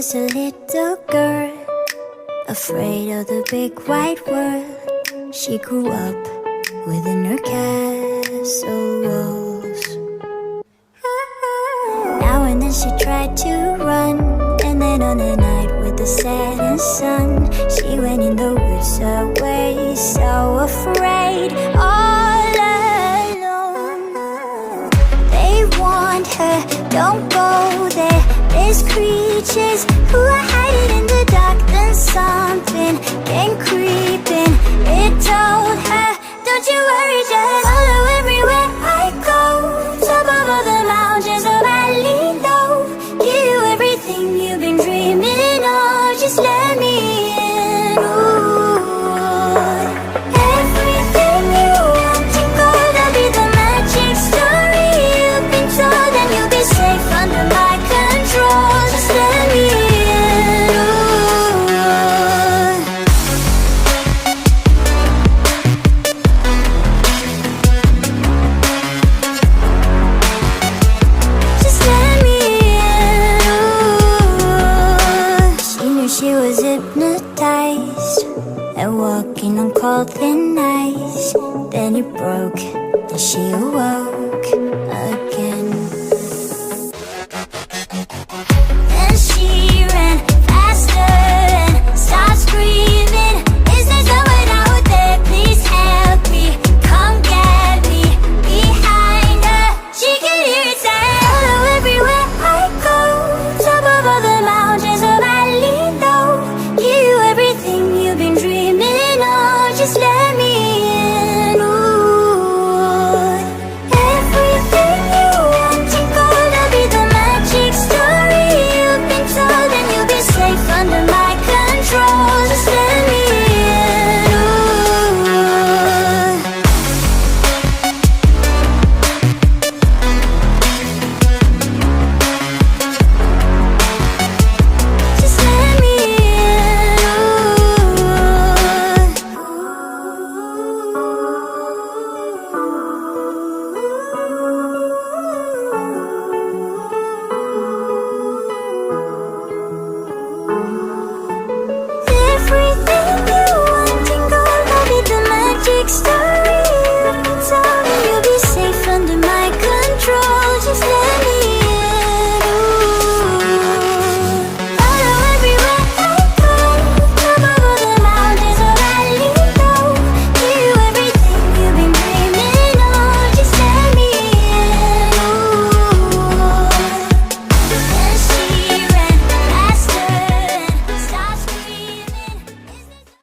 was a little girl, afraid of the big white world. She grew up within her castle walls. Now and then she tried to run, and then on a night with the setting sun, she went in the woods away, so afraid, all alone. They warned her, don't go there, there's creatures who are hiding in the dark. Then something came creeping, it told her, don't you worry, just follow everywhere I go. Top of all the mountains, a valley low, give you everything you've been dreaming of, just let me in. Ooh. Everything you want to go, that'll be the magic story you've been told, and you'll be safe under my control, just let me in. Just let me in. She knew she was hypnotized and walking on cold thin ice. Then it broke and she awoke again. Then she ran faster and started screaming, is there someone out there? Please help me, come get me. Behind her, she could hear it say, follow everywhere I go. Top of all the mountains,